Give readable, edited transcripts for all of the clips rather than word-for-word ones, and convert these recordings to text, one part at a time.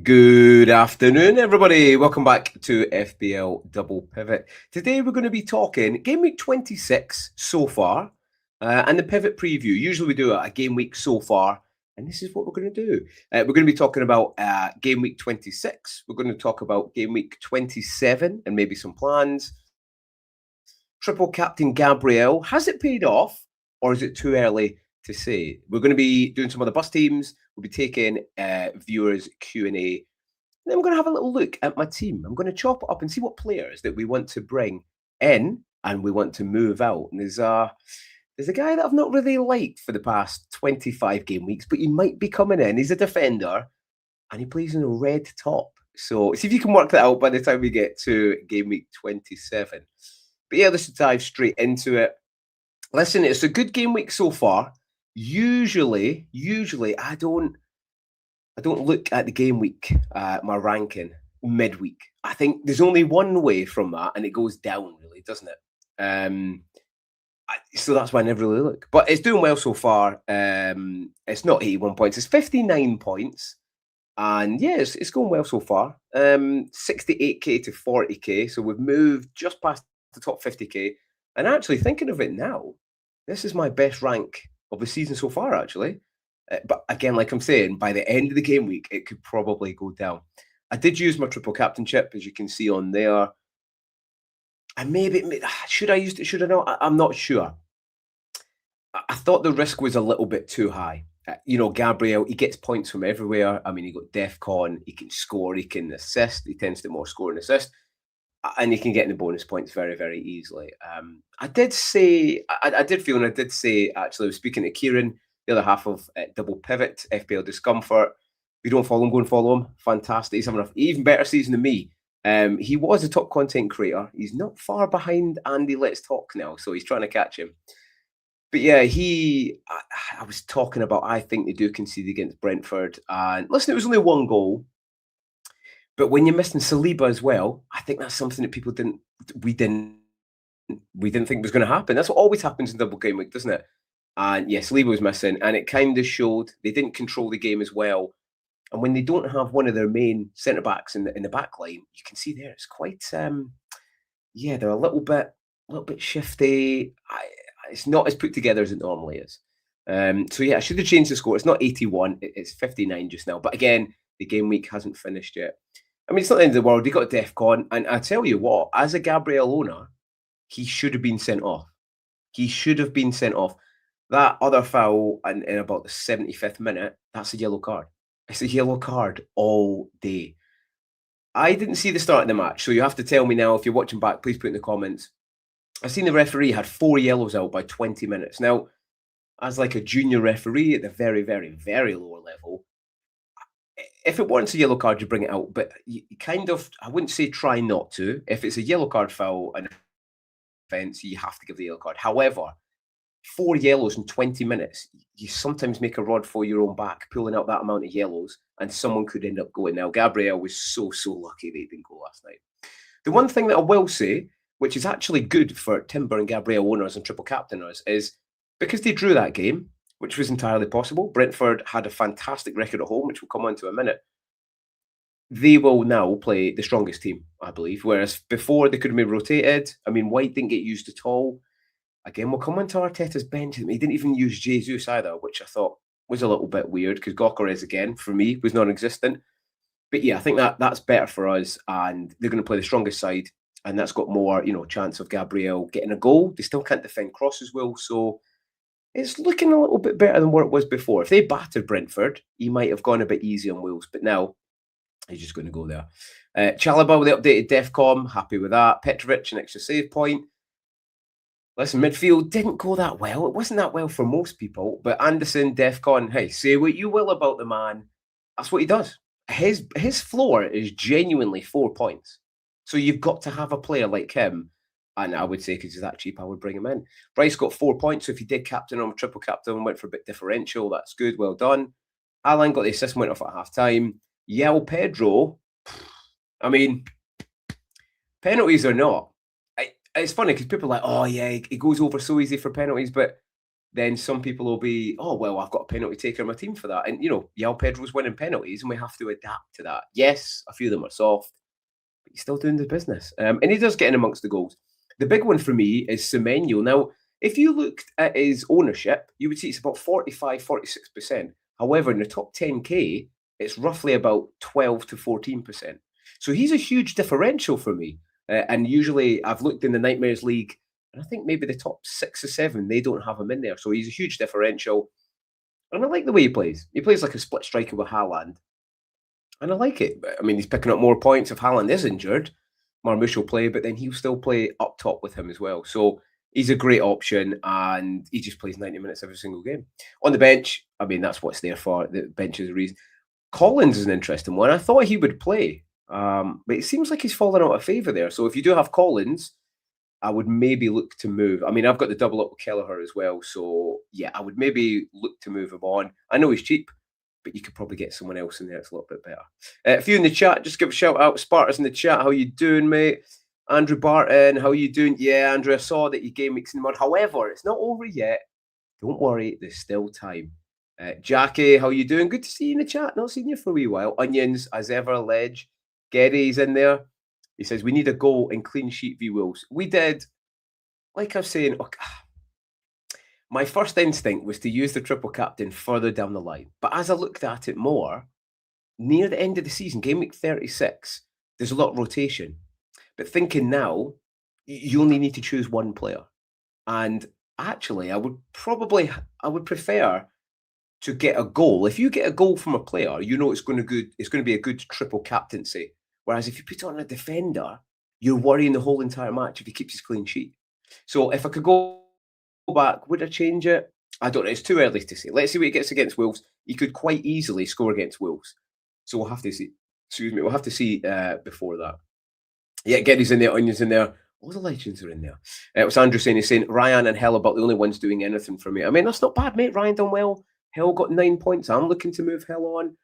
Good afternoon, everybody. Welcome back to FPL Double Pivot. Today, we're going to be talking game week 26 so far and the pivot preview. Usually, we do a game week so far, and this is what we're going to do. We're going to be talking about game week 26. We're going to talk about game week 27 and maybe some plans. Triple captain Gabriel, has it paid off or is it too early to say? We're going to be doing some of the bus teams. We'll be taking viewers Q&A. Then we're going to have a little look at my team. I'm going to chop it up and see what players that we want to bring in and we want to move out. And there's a guy that I've not really liked for the past 25 game weeks, but he might be coming in. He's a defender and he plays in a red top. So see if you can work that out by the time we get to game week 27. But yeah, let's dive straight into it. Listen, it's a good game week so far. Usually, I don't look at the game week, my ranking midweek. I think there's only one way from that, and it goes down, really, doesn't it? So that's why I never really look. But it's doing well so far. It's not 81 points; it's 59 points, and yeah, it's going well so far. 68k to 40k, so we've moved just past the top 50k. And actually, thinking of it now, this is my best rank of the season so far, actually. But again, like I'm saying, by the end of the game week, it could probably go down. I did use my triple captainship, as you can see on there. And maybe should I use it? Should I not? I'm not sure. I thought the risk was a little bit too high. Gabriel, he gets points from everywhere. I mean, he got DEFCON, he can score, he can assist. He tends to more score and assist. And you can get in the bonus points very, very easily. I did say, I did feel, and I did say, actually, I was speaking to Kieran, the other half of Double Pivot, FPL Discomfort. If you don't follow him, go and follow him. Fantastic. He's having an even better season than me. He was a top content creator. He's not far behind Andy Let's Talk now, so he's trying to catch him. But yeah, I was talking about, I think they do concede against Brentford. And listen, it was only one goal. But when you're missing Saliba as well, I think that's something that we didn't think was going to happen. That's what always happens in double game week, doesn't it? And yes, Saliba was missing, and it kind of showed they didn't control the game as well. And when they don't have one of their main centre backs in the back line, you can see there it's quite they're a little bit shifty. It's not as put together as it normally is. So yeah, I should have changed the score. It's not 81, it's 59 just now. But again, the game week hasn't finished yet. I mean, it's not the end of the world. He got DEFCON, and I tell you what, as a Gabriel owner, he should have been sent off. He should have been sent off. That other foul in about the 75th minute, that's a yellow card. It's a yellow card all day. I didn't see the start of the match, so you have to tell me now if you're watching back. Please put in the comments. I've seen the referee had 4 yellows out by 20 minutes. Now, as like a junior referee at the very, very, very lower level, if it warrants a yellow card, you bring it out. But you kind of, I wouldn't say try not to. If it's a yellow card foul and offence, you have to give the yellow card. However, 4 yellows in 20 minutes, you sometimes make a rod for your own back, pulling out that amount of yellows, and someone could end up going. Now, Gabriel was so lucky they didn't go last night. The one thing that I will say, which is actually good for Timber and Gabriel owners and triple captainers, is because they drew that game, which was entirely possible. Brentford had a fantastic record at home, which we'll come on to in a minute. They will now play the strongest team, I believe. Whereas before they could have been rotated. I mean, White didn't get used at all. Again, we'll come on to Arteta's bench. He didn't even use Jesus either, which I thought was a little bit weird because Gyökeres, again, for me, was non-existent. But yeah, I think that's better for us. And they're going to play the strongest side. And that's got more, chance of Gabriel getting a goal. They still can't defend crosses well. So it's looking a little bit better than what it was before. If they battered Brentford, he might have gone a bit easy on Wolves. But now he's just going to go there. Chalobah with the updated DEFCON, happy with that. Petrovic, an extra save point. Listen, midfield didn't go that well. It wasn't that well for most people. But Anderson, DEFCON, hey, say what you will about the man. That's what he does. His floor is genuinely 4 points. So you've got to have a player like him. And I would say, because he's that cheap, I would bring him in. Bryce got 4 points. So if you did captain him, triple captain, went for a bit differential, that's good. Well done. Alan got the assist, went off at half time. Yel Pedro, I mean, penalties or not, it's funny because people are like, oh yeah, he goes over so easy for penalties, but then some people will be, oh, well, I've got a penalty taker on my team for that. And, Yao Pedro's winning penalties and we have to adapt to that. Yes, a few of them are soft, but he's still doing the business. And he does get in amongst the goals. The big one for me is Semenyo. Now, if you looked at his ownership, you would see it's about 45, 46%. However, in the top 10K, it's roughly about 12 to 14%. So he's a huge differential for me. And usually I've looked in the Nightmares League, and I think maybe the top 6 or 7, they don't have him in there. So he's a huge differential. And I like the way he plays. He plays like a split striker with Haaland. And I like it. I mean, he's picking up more points if Haaland is injured. Marmoush will play, but then he'll still play up top with him as well. So he's a great option, and he just plays 90 minutes every single game. On the bench, I mean, that's what it's there for. The bench is the reason. Collins is an interesting one. I thought he would play, but it seems like he's fallen out of favour there. So if you do have Collins, I would maybe look to move. I mean, I've got the double up with Kelleher as well. So yeah, I would maybe look to move him on. I know he's cheap, but you could probably get someone else in there that's a little bit better. If you in the chat, just give a shout out. Sparta's in the chat. How you doing, mate? Andrew Barton, how you doing? Yeah, Andrew, I saw that your game week's in the mud. However, it's not over yet. Don't worry, there's still time. Jackie, how you doing? Good to see you in the chat. Not seen you for a wee while. Onions, as ever, Ledge. Geddy's in there. He says, we need a goal and clean sheet v Wolves. We did, like I was saying, okay, my first instinct was to use the triple captain further down the line. But as I looked at it more, near the end of the season, game week 36, there's a lot of rotation. But thinking now, you only need to choose one player. And actually, I would prefer to get a goal. If you get a goal from a player, it's going to be a good triple captaincy. Whereas if you put on a defender, you're worrying the whole entire match if he keeps his clean sheet. So if I could go back, would I change it? I don't know. It's too early to say. Let's see what he gets against Wolves. He could quite easily score against Wolves. So we'll have to see. Excuse me. We'll have to see before that. Yeah, Geddy's in there. Onions in there. All the legends are in there. What's Andrew saying? He's saying Ryan and Hell about the only ones doing anything for me. I mean, that's not bad, mate. Ryan done well. Hell got 9 points. I'm looking to move Hell on.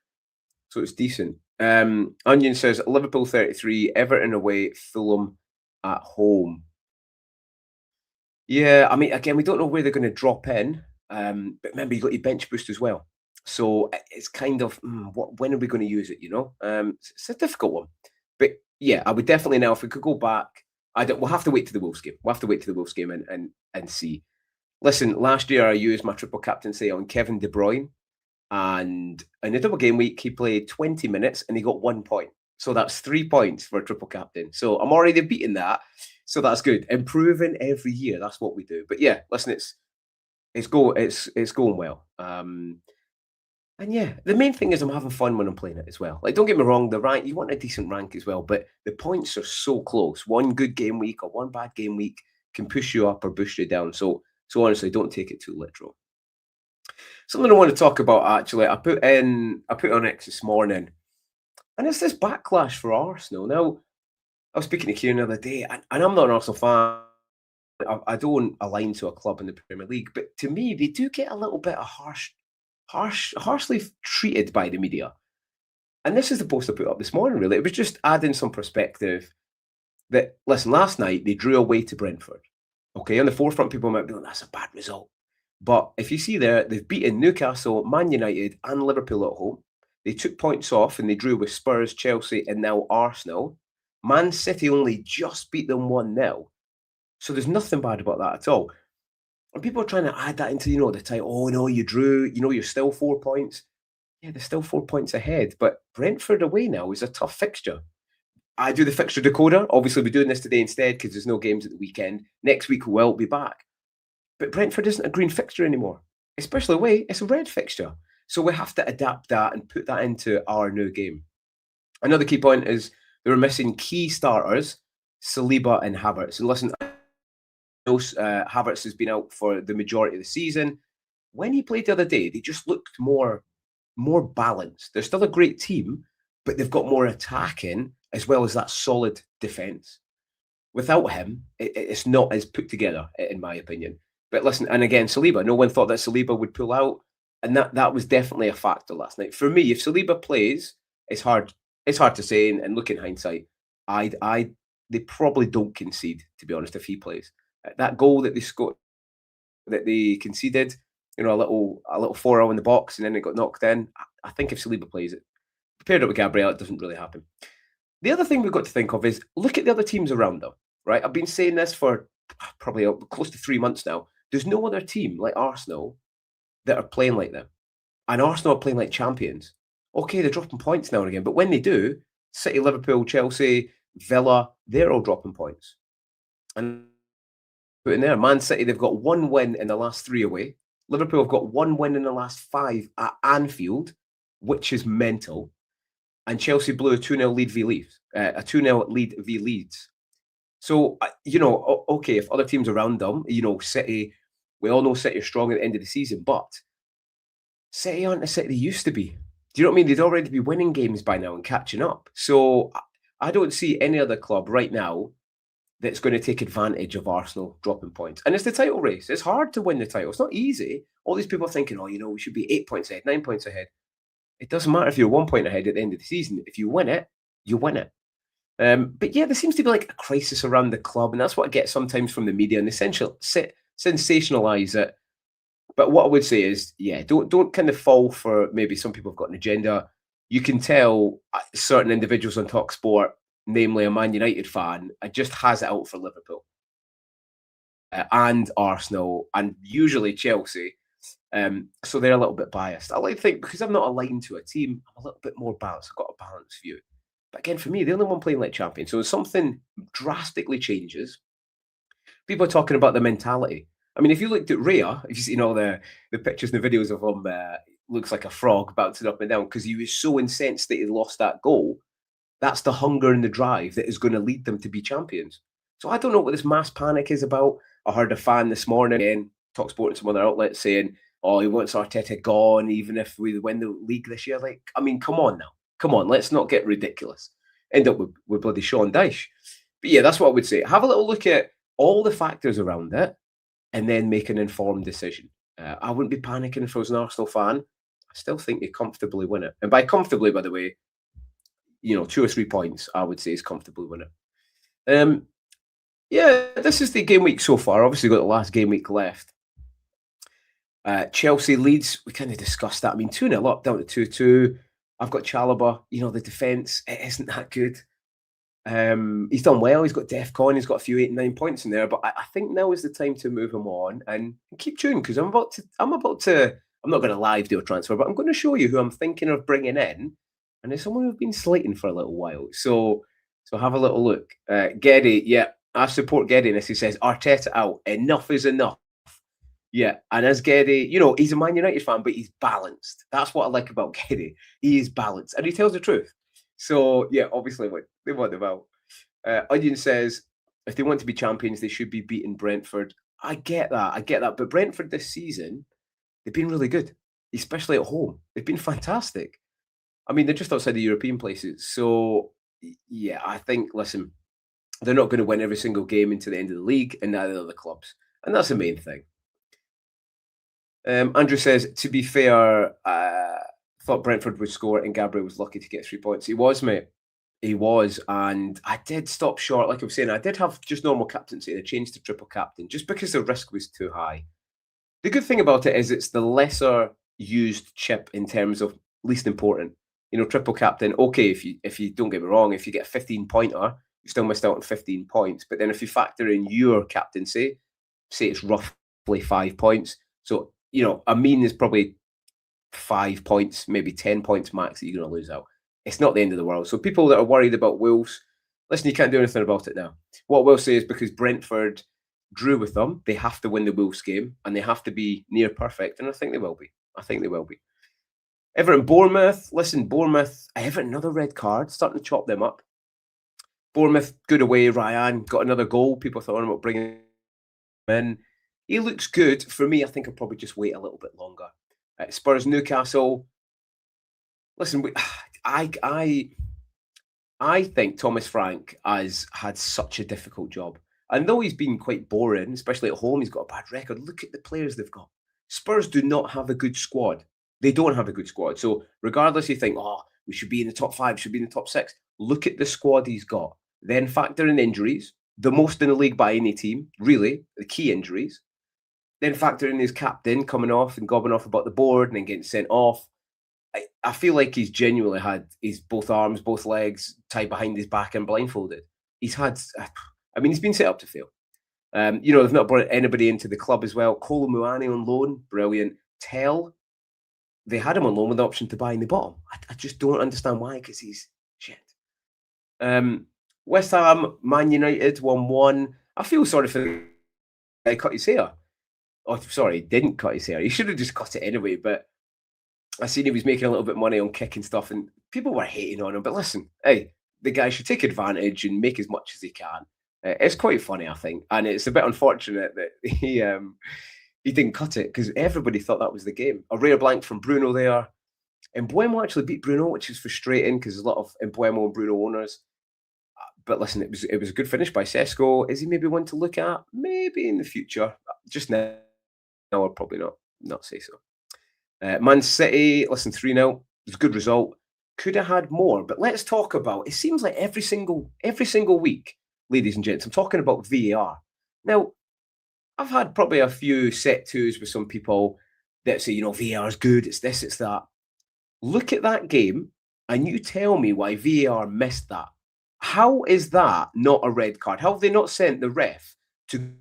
So it's decent. Onion says Liverpool 33, Everton away, Fulham at home. Yeah, I mean, again, we don't know where they're going to drop in. But remember, you got your bench boost as well. So it's kind of when are we going to use it? It's a difficult one. But yeah, I would definitely now, if we could go back, we'll have to wait to the Wolves game. We'll have to wait to the Wolves game and see. Listen, last year I used my triple captaincy on Kevin De Bruyne. And in a double game week, he played 20 minutes and he got 1 point. So that's 3 points for a triple captain. So I'm already beating that. So that's good. Improving every year. That's what we do. But yeah, listen, it's going well. And yeah, the main thing is I'm having fun when I'm playing it as well. Like, don't get me wrong, the rank, you want a decent rank as well, but the points are so close. One good game week or one bad game week can push you up or boost you down. So honestly, don't take it too literal. Something I want to talk about actually, I put on X this morning, and it's this backlash for Arsenal. Now, I was speaking to Kieran the other day, and I'm not an Arsenal fan. I don't align to a club in the Premier League, but to me, they do get a little bit of harshly treated by the media. And this is the post I put up this morning, really. It was just adding some perspective that, listen, last night they drew away to Brentford. Okay, on the forefront, people might be like, that's a bad result. But if you see there, they've beaten Newcastle, Man United, and Liverpool at home. They took points off and they drew with Spurs, Chelsea, and now Arsenal. Man City only just beat them 1-0. So there's nothing bad about that at all. And people are trying to add that into, the title. Oh, no, you drew. You're still 4 points. Yeah, they're still 4 points ahead. But Brentford away now is a tough fixture. I do the fixture decoder. Obviously, we're doing this today instead because there's no games at the weekend. Next week, we'll be back. But Brentford isn't a green fixture anymore, especially away. It's a red fixture. So we have to adapt that and put that into our new game. Another key point is they were missing key starters, Saliba and Havertz. And listen, Havertz has been out for the majority of the season. When he played the other day, they just looked more balanced. They're still a great team, but they've got more attacking as well as that solid defence. Without him, it's not as put together, in my opinion. But listen, and again, Saliba, no one thought that Saliba would pull out. And that was definitely a factor last night. For me, if Saliba plays, it's hard to say. And look in hindsight, they probably don't concede, to be honest, if he plays. That goal that they scored that they conceded. You know, a little 4-0 in the box, and then it got knocked in. I think if Saliba plays it, paired up with Gabriel, it doesn't really happen. The other thing we've got to think of is look at the other teams around them, right? I've been saying this for probably close to 3 months now. There's no other team like Arsenal that are playing like them. And Arsenal are playing like champions. Okay, they're dropping points now and again, but when they do, City, Liverpool, Chelsea, Villa, they're all dropping points. And put in there, Man City, they've got one win in the last 3 away. Liverpool have got one win in the last 5 at Anfield, which is mental. And Chelsea blew a 2-0 lead v Leeds, a 2-0 lead v Leeds. So, you know, okay, if other teams around them, you know, City, we all know City are strong at the end of the season, but City aren't the City they used to be. Do you know what I mean? They'd already be winning games by now and catching up. So I don't see any other club right now that's going to take advantage of Arsenal dropping points. And it's the title race. It's hard to win the title. It's not easy. All these people are thinking, oh, you know, we should be 8 points ahead, 9 points ahead. It doesn't matter if you're 1 point ahead at the end of the season. If you win it, you win it. But yeah, there seems to be like a crisis around the club, and that's what I get sometimes from the media, and essential sensationalize it. But what I would say is, yeah, don't kind of fall for maybe some people have got an agenda. You can tell certain individuals on Talk Sport, namely a Man United fan, just has it out for Liverpool and Arsenal, and usually Chelsea. So they're a little bit biased. I like to think because I'm not aligned to a team, I'm a little bit more balanced. I've got a balanced view. But again, for me, the only one playing like champion. So if something drastically changes, people are talking about the mentality. I mean, if you looked at Rhea, if you've seen all the pictures and the videos of him, looks like a frog bouncing up and down because he was so incensed that he lost that goal. That's the hunger and the drive that is going to lead them to be champions. So I don't know what this mass panic is about. I heard a fan this morning again, Talksport and some other outlets saying, oh, he wants Arteta gone, even if we win the league this year. Like, I mean, come on now. Come on, let's not get ridiculous. End up with bloody Sean Dyche. But yeah, that's what I would say. Have a little look at all the factors around it and then make an informed decision. I wouldn't be panicking if I was an Arsenal fan. I still think they comfortably win it. And by comfortably, by the way, you know, 2 or 3 points, I would say is comfortably win it. Yeah, this is the game week so far. Obviously, got the last game week left. Chelsea Leeds, we kind of discussed that. I mean, 2-0 up, down to 2-2. I've got Chalobah. You know, the defence, it isn't that good. He's done well. He's got DEFCON. He's got a few 8 and 9 points in there. But I think now is the time to move him on and keep tuned because I'm about to. I'm not going to live do a transfer, but I'm going to show you who I'm thinking of bringing in, and it's someone who've been slating for a little while. So have a little look. Geddy, yeah, I support Geddy in this. He says Arteta out. Enough is enough. Yeah, and as Geddy, you know, he's a Man United fan, but he's balanced. That's what I like about Geddy. He is balanced, and he tells the truth. So, yeah, obviously, they want them out. Onion says, if they want to be champions, they should be beating Brentford. I get that. But Brentford this season, they've been really good, especially at home. They've been fantastic. I mean, they're just outside the European places. So, yeah, I think, listen, they're not going to win every single game into the end of the league, and neither are the clubs. And that's the main thing. Andrew says, to be fair, thought Brentford would score and Gabriel was lucky to get 3 points. He was, mate. He was. And I did stop short. Like I was saying, I did have just normal captaincy. I changed to triple captain just because the risk was too high. The good thing about it is it's the lesser used chip in terms of least important. You know, triple captain, okay, if you don't get me wrong, if you get a 15-pointer, you still missed out on 15 points. But then if you factor in your captaincy, say it's roughly 5 points. So, you know, a mean is probably 5 points, maybe 10 points max that you're going to lose out. It's not the end of the world. So people that are worried about Wolves, listen, you can't do anything about it now. What I will say is because Brentford drew with them, they have to win the Wolves game and they have to be near perfect. And I think they will be. Everton, Bournemouth. Listen, Bournemouth, Everton, another red card, starting to chop them up. Bournemouth, good away. Ryan got another goal. People thought about bringing him in. He looks good. For me, I think I'll probably just wait a little bit longer. Spurs, Newcastle. Listen, I think Thomas Frank has had such a difficult job. And though he's been quite boring, especially at home, he's got a bad record. Look at the players they've got. Spurs do not have a good squad. They don't have a good squad. So regardless, you think, oh, we should be in the top 5, should be in the top 6. Look at the squad he's got. Then factor in injuries, the most in the league by any team, really, the key injuries. then factor in his captain coming off and gobbing off about the board and then getting sent off. I feel like he's genuinely had his both arms, both legs tied behind his back and blindfolded. He's had, I mean, he's been set up to fail. They've not brought anybody into the club as well. Kolo Muani on loan, brilliant. Tell, they had him on loan with the option to buy in the bottom. I just don't understand why, because he's shit. West Ham, Man United 1-1. I feel sorry for the guy cut his hair. Oh, sorry, he didn't cut his hair. He should have just cut it anyway, but I seen he was making a little bit of money on kicking stuff, and people were hating on him. But listen, hey, the guy should take advantage and make as much as he can. It's quite funny, I think, and it's a bit unfortunate that he didn't cut it because everybody thought that was the game. A rare blank from Bruno there. And Mbuemo actually beat Bruno, which is frustrating because there's a lot of Mbuemo and Bruno owners. But listen, it was a good finish by Sesko. Is he maybe one to look at? Maybe in the future. Just now, I'll probably not say so. Man City, listen, 3-0. It was a good result. Could have had more, but let's talk about. It seems like every single week, ladies and gents, I'm talking about VAR. Now, I've had probably a few set twos with some people that say, VAR is good. It's this, it's that. Look at that game, and you tell me why VAR missed that. How is that not a red card? How have they not sent the ref to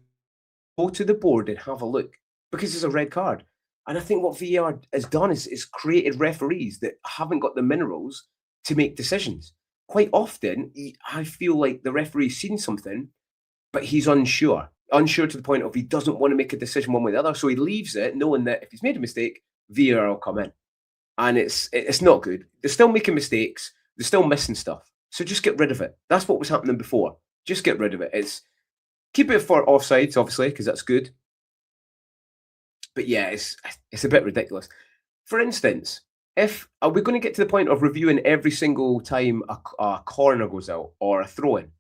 go to the board and have a look? Because it's a red card. And I think what VAR has done is created referees that haven't got the minerals to make decisions. Quite often, I feel like the referee's seen something, but he's unsure. Unsure to the point of he doesn't want to make a decision one way or the other. So he leaves it knowing that if he's made a mistake, VAR will come in. And it's not good. They're still making mistakes. They're still missing stuff. So just get rid of it. That's what was happening before. Just get rid of it. Keep it for offsides, obviously, because that's good. But yeah, it's a bit ridiculous. For instance, are we going to get to the point of reviewing every single time a corner goes out or a throw-in?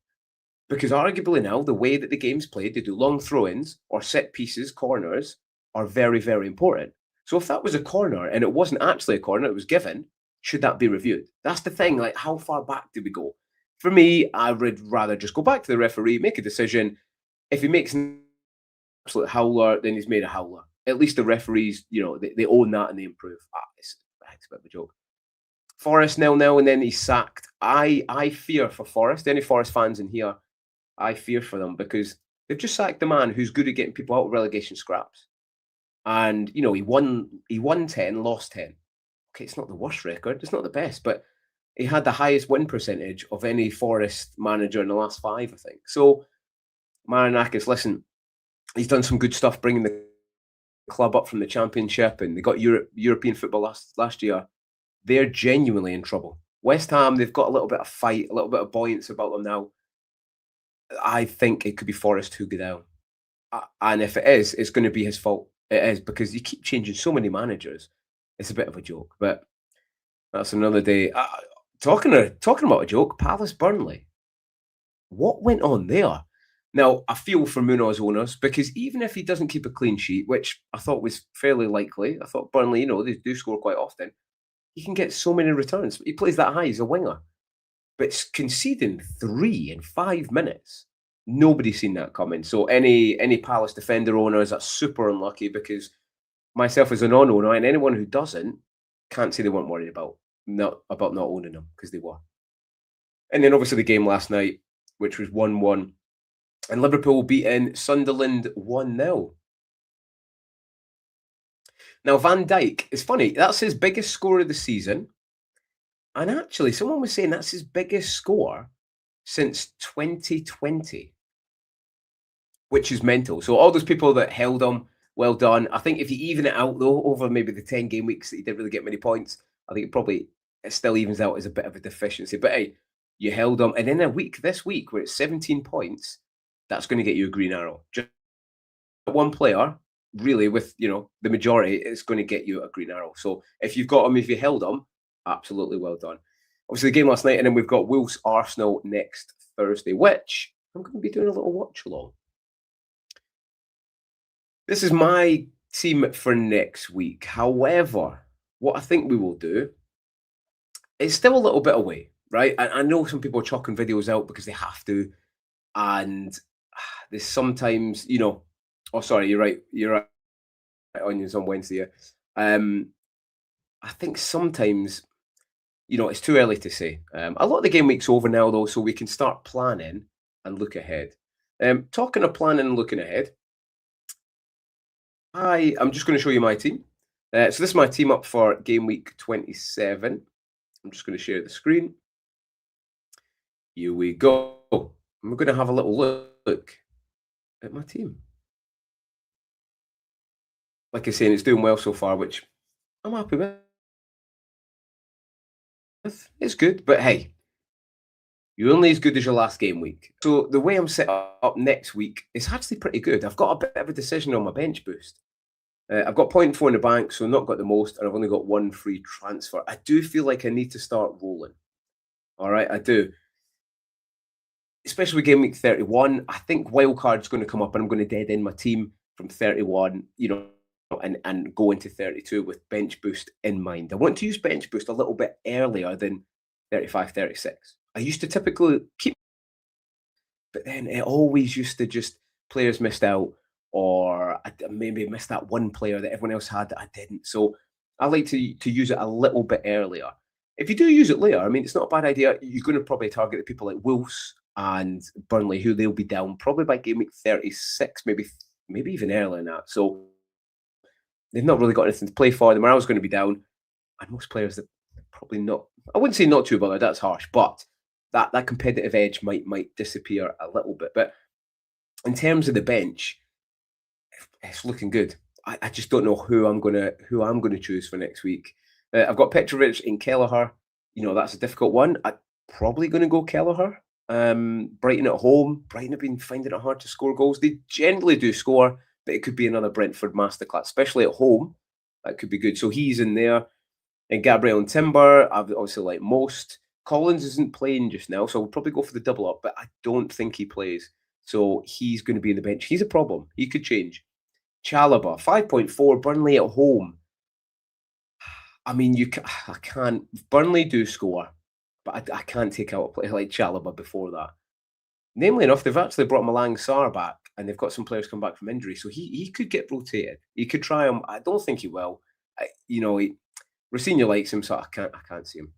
Because arguably now, the way that the game's played, they do long throw-ins or set pieces, corners, are very, very important. So if that was a corner and it wasn't actually a corner, it was given, should that be reviewed? That's the thing. Like, how far back do we go? For me, I would rather just go back to the referee, make a decision. If he makes an absolute howler, then he's made a howler. At least the referees, they own that and they improve. It's a bit of a joke. Forest 0-0 and then he's sacked. I fear for Forest. Any Forest fans in here, I fear for them because they've just sacked the man who's good at getting people out of relegation scraps. And he won 10, lost 10. Okay, it's not the worst record, it's not the best, but he had the highest win percentage of any Forest manager in the last 5, I think. So Marinakis, listen, he's done some good stuff bringing the club up from the Championship, and they got European football last year. They're genuinely in trouble. West Ham, they've got a little bit of fight, a little bit of buoyancy about them now. I think it could be Forest who go down. And if it is, it's going to be his fault. It is, because you keep changing so many managers. It's a bit of a joke, but that's another day. Talking about a joke, Palace Burnley. What went on there? Now, I feel for Munoz owners because even if he doesn't keep a clean sheet, which I thought was fairly likely, I thought Burnley, they do score quite often, he can get so many returns. He plays that high, he's a winger. But conceding 3 in 5 minutes, nobody's seen that coming. So any Palace defender owners, that's super unlucky because myself as a non-owner and anyone who doesn't can't say they weren't worried about not owning them because they were. And then obviously the game last night, which was 1-1. And Liverpool beating Sunderland 1-0. Now, Van Dijk, it's funny, that's his biggest score of the season. And actually, someone was saying that's his biggest score since 2020, which is mental. So all those people that held him, well done. I think if you even it out, though, over maybe the 10 game weeks that he didn't really get many points, I think it still evens out as a bit of a deficiency. But hey, you held him. And in this week, where it's 17 points, that's going to get you a green arrow. Just one player, really, with the majority, it's going to get you a green arrow. So if you've got him, if you held him, absolutely well done. Obviously, the game last night, and then we've got Wolves Arsenal next Thursday, which I'm going to be doing a little watch along. This is my team for next week. However, what I think we will do is still a little bit away, right? I know some people are chucking videos out because they have to, and there's sometimes, oh, sorry, you're right. onions on Wednesday. Yeah. I think sometimes, it's too early to say. A lot of the game week's over now, though, so we can start planning and look ahead. Talking of planning and looking ahead, I'm just going to show you my team. So this is my team up for game week 27. I'm just going to share the screen. Here we go. We're going to have a little look at my team. Like I was saying, it's doing well so far, which I'm happy with. It's good, but hey, you're only as good as your last game week. So the way I'm set up next week is actually pretty good. I've got a bit of a decision on my bench boost. I've got 0.4 in the bank, so not got the most, and I've only got one free transfer. I do feel like I need to start rolling. All right, I do. Especially with game week 31, I think wildcard's going to come up and I'm going to dead end my team from 31, and go into 32 with bench boost in mind. I want to use bench boost a little bit earlier than 35, 36. I used to typically keep, but then it always used to just players missed out, or I maybe missed that one player that everyone else had that I didn't. So I like to use it a little bit earlier. If you do use it later, I mean, it's not a bad idea. You're going to probably target the people like Wolves and Burnley, who they'll be down probably by game week 36, maybe even earlier than that. So they've not really got anything to play for. The morale's going to be down, and most players that probably not. I wouldn't say not too bothered. That's harsh, but that competitive edge might disappear a little bit. But in terms of the bench, it's looking good. I just don't know who I'm gonna choose for next week. I've got Petrovic and Kelleher. That's a difficult one. I'm probably going to go Kelleher. Brighton at home. Brighton have been finding it hard to score goals. They generally do score, but it could be another Brentford masterclass, especially at home. That could be good. So he's in there. And Gabriel and Timber, I've obviously like most. Collins isn't playing just now, so I'll probably go for the double up, but I don't think he plays. So he's going to be in the bench. He's a problem. He could change. Chalobah, 5.4, Burnley at home. I mean, I can't. Burnley do score, but I can't take out a player like Chalobah before that. Namely enough, they've actually brought Malang Sarr back, and they've got some players come back from injury, so he could get rotated. He could try him. I don't think he will. Rosinha likes him, so I can't see him.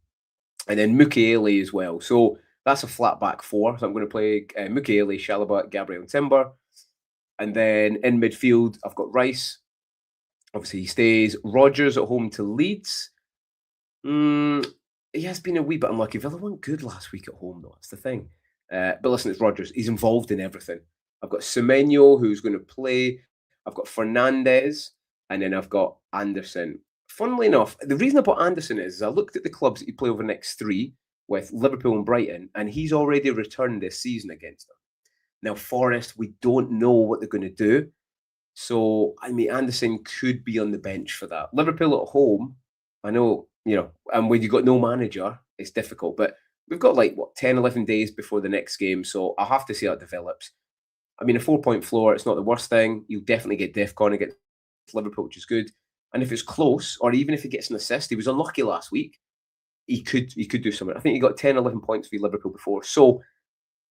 And then Mukiele as well. So that's a flat back four. So I'm going to play Mukiele, Chalobah, Gabriel, and Timber. And then in midfield, I've got Rice. Obviously, he stays. Rodgers at home to Leeds. He has been a wee bit unlucky. Villa weren't good last week at home, though. That's the thing. But listen, it's Rodgers. He's involved in everything. I've got Semenyo, who's going to play. I've got Fernandez. And then I've got Anderson. Funnily enough, the reason I put Anderson is I looked at the clubs that he play over the next three with Liverpool and Brighton, and he's already returned this season against them. Now, Forest, we don't know what they're going to do. So, I mean, Anderson could be on the bench for that. Liverpool at home, I know, and when you've got no manager, it's difficult. But we've got 10, 11 days before the next game. So I'll have to see how it develops. I mean, a 4-point floor, it's not the worst thing. You'll definitely get DEFCON against Liverpool, which is good. And if it's close, or even if he gets an assist, he was unlucky last week, he could do something. I think he got 10, 11 points for Liverpool before. So,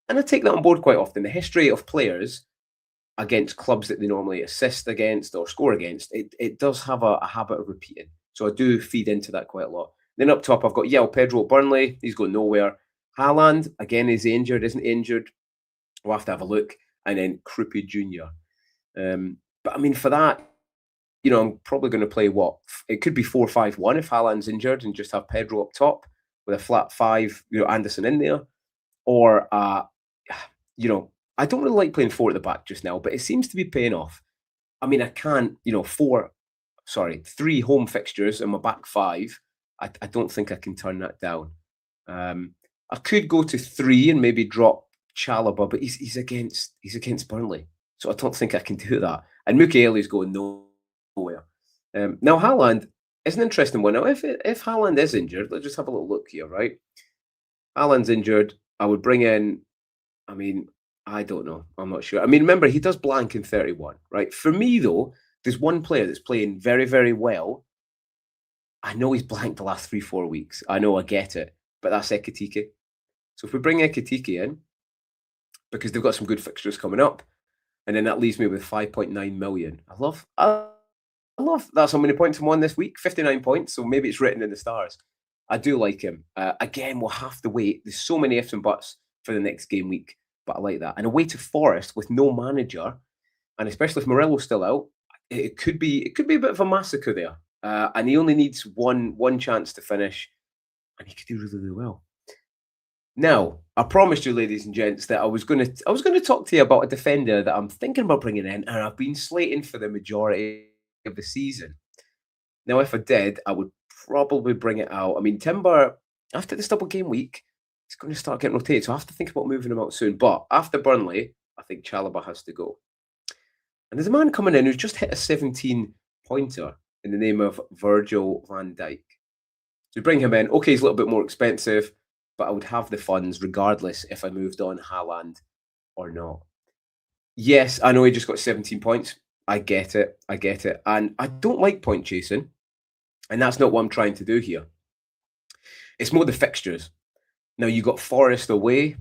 and I take that on board quite often. The history of players against clubs that they normally assist against or score against, it does have a habit of repeating. So I do feed into that quite a lot. Then up top, I've got Pedro at Burnley. He's going nowhere. Haaland, again, is he injured? Isn't he injured? We'll have to have a look. And then Krupi Jr. But I mean, for that, I'm probably going to play it could be 4-5-1 if Haaland's injured and just have Pedro up top with a flat five, Anderson in there. Or, I don't really like playing four at the back just now, but it seems to be paying off. I mean, I can't, 3 home fixtures in my back five. I don't think I can turn that down. I could go to 3 and maybe drop Chalobah, but he's against Burnley, so I don't think I can do that. And Mukiele's going nowhere. Now Haaland is an interesting one. Now, if Haaland is injured, let's just have a little look here, right? Haaland's injured. I would bring in. I mean, I don't know. I'm not sure. I mean, remember, he does blank in 31, right? For me, though, there's one player that's playing very, very well. I know he's blanked the last 3-4 weeks. I know, I get it. But that's Ekitike. So if we bring Ekitike in, because they've got some good fixtures coming up, and then that leaves me with 5.9 million. I I love that's how many points I'm on this week, 59 points, so maybe it's written in the stars. I do like him. Again, we'll have to wait. There's so many ifs and buts for the next game week, but I like that. And away to Forest with no manager, and especially if Morello's still out, it could be a bit of a massacre there. And he only needs one chance to finish, and he could do really, really well. Now, I promised you, ladies and gents, that I was gonna talk to you about a defender that I'm thinking about bringing in, and I've been slating for the majority of the season. Now, if I did, I would probably bring it out. I mean, Timber, after this double game week, he's going to start getting rotated. So I have to think about moving him out soon. But after Burnley, I think Chalobah has to go. And there's a man coming in who's just hit a 17 pointer in the name of Virgil van Dijk. So bring him in. Okay, he's a little bit more expensive, but I would have the funds regardless if I moved on Haaland or not. Yes, I know he just got 17 points. I get it. I get it. And I don't like point chasing. And that's not what I'm trying to do here. It's more the fixtures. Now you got Forest away,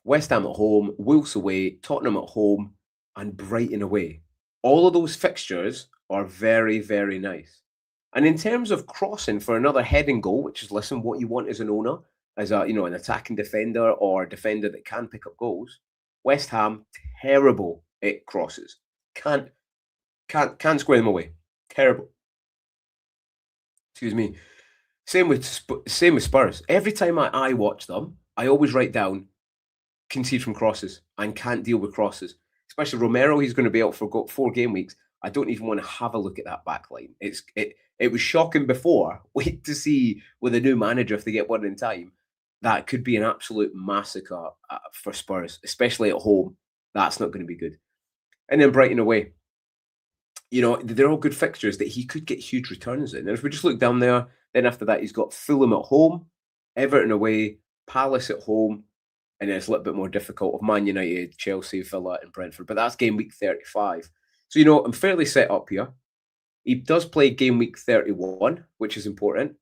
West Ham at home, Wolves away, Tottenham at home, and Brighton away. All of those fixtures are very, very nice. And in terms of crossing for another heading goal, which is listen, what you want as an owner, as an attacking defender or a defender that can pick up goals. West Ham terrible at crosses. Can't square them away. Terrible. Excuse me. Same with Spurs. Every time I watch them, I always write down concede from crosses and can't deal with crosses. Especially Romero, he's going to be out for 4 game weeks. I don't even want to have a look at that back line. It was shocking before. Wait to see with a new manager if they get one in time. That could be an absolute massacre for Spurs, especially at home. That's not going to be good. And then Brighton away. They're all good fixtures that he could get huge returns in. And if we just look down there, then after that, he's got Fulham at home, Everton away, Palace at home, and then it's a little bit more difficult of Man United, Chelsea, Villa, and Brentford. But that's game week 35. So, I'm fairly set up here. He does play game week 31, which is important.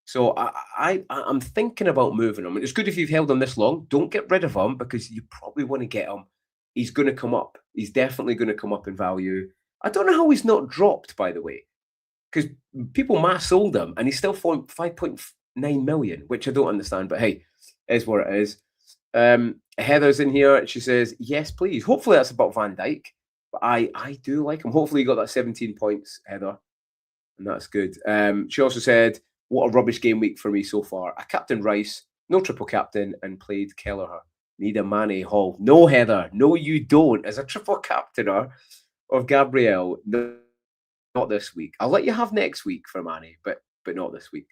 So I'm thinking about moving him. And it's good if you've held him this long. Don't get rid of him because you probably want to get him. He's going to come up. He's definitely going to come up in value. I don't know how he's not dropped, by the way, because people mass sold him and he's still 5.9 million, which I don't understand. But hey, is what it is. Heather's in here. She says, yes, please. Hopefully that's about Van Dijk. But I do like him. Hopefully you got that 17 points, Heather. And that's good. She also said, what a rubbish game week for me so far. I captained Rice, no triple captain, and played Kelleher. Need a Mane Hall. No, Heather. No, you don't. As a triple captainer of Gabriel, no, not this week. I'll let you have next week for Mane, but not this week.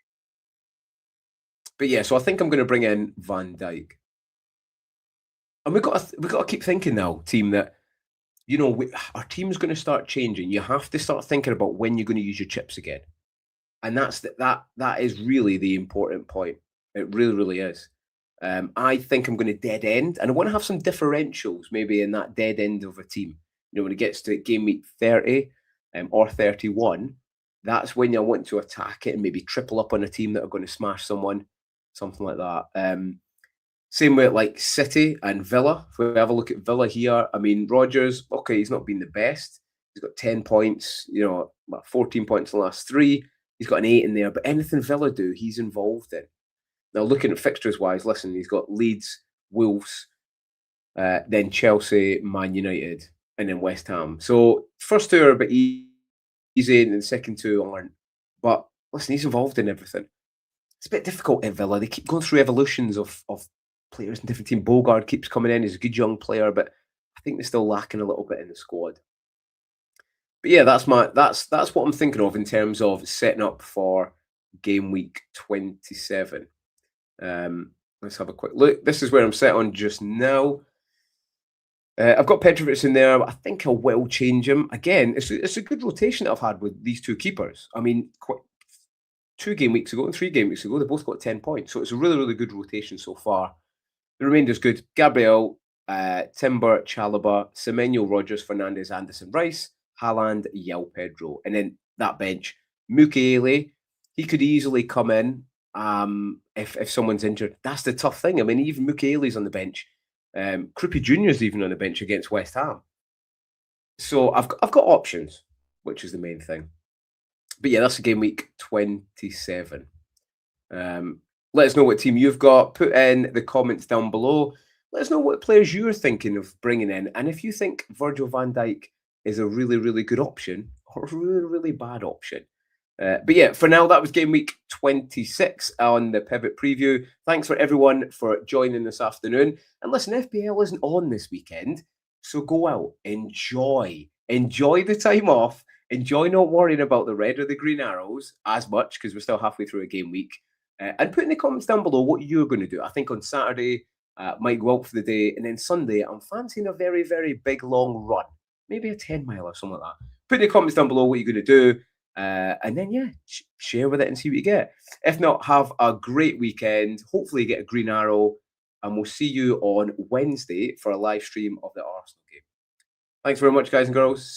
But yeah, so I think I'm going to bring in Van Dijk. And we've got to keep thinking now, team, that our team's going to start changing. You have to start thinking about when you're going to use your chips again. And that is really the important point. It really, really is. I think I'm going to dead end, and I want to have some differentials maybe in that dead end of a team. When it gets to game week 30 or 31, that's when I want to attack it and maybe triple up on a team that are going to smash someone, something like that. Same with like City and Villa. If we have a look at Villa here, I mean, Rodgers, okay, he's not been the best. He's got 10 points, 14 points in the last 3. He's got an 8 in there, but anything Villa do, he's involved in. Now, looking at fixtures-wise, listen, he's got Leeds, Wolves, then Chelsea, Man United, and then West Ham. So first 2 are a bit easy, and the second 2 aren't. But listen, he's involved in everything. It's a bit difficult at Villa. They keep going through evolutions of players in different teams. Bogard keeps coming in. He's a good young player, but I think they're still lacking a little bit in the squad. But yeah, that's what I'm thinking of in terms of setting up for game week 27. Let's have a quick look. This is where I'm set on just now. I've got Petrovic in there, but I think I will change him. Again, it's a good rotation that I've had with these 2 keepers. I mean, 2 game weeks ago and 3 game weeks ago, they both got 10 points. So it's a really, really good rotation so far. The remainder's good. Gabriel, Timber, Chalobah, Semenyo, Rodgers, Fernandes, Anderson, Rice, Haaland, Yao Pedro. And then that bench, Mukiele, he could easily come in if someone's injured. That's the tough thing. I mean, even Mukiele's on the bench. Krupi Jr.'s even on the bench against West Ham. So I've got options. which is the main thing. But yeah, that's a game week 27. Let us know what team you've got. Put in the comments down below. Let us know what players you're thinking of bringing in, and if you think Virgil van Dijk is a really, really good option or a really, really bad option. But yeah, for now, that was game week 26 on the Pivot Preview. Thanks for everyone for joining this afternoon. And listen, FPL isn't on this weekend, so go out, enjoy the time off, enjoy not worrying about the red or the green arrows as much because we're still halfway through a game week. And put in the comments down below what you're going to do. I think on Saturday, might go out for the day, and then Sunday, I'm fancying a very, very big long run, maybe a 10-mile or something like that. Put in the comments down below what you're going to do. And then, yeah, share with it and see what you get. If not, have a great weekend. Hopefully, you get a green arrow. And we'll see you on Wednesday for a live stream of the Arsenal game. Thanks very much, guys and girls.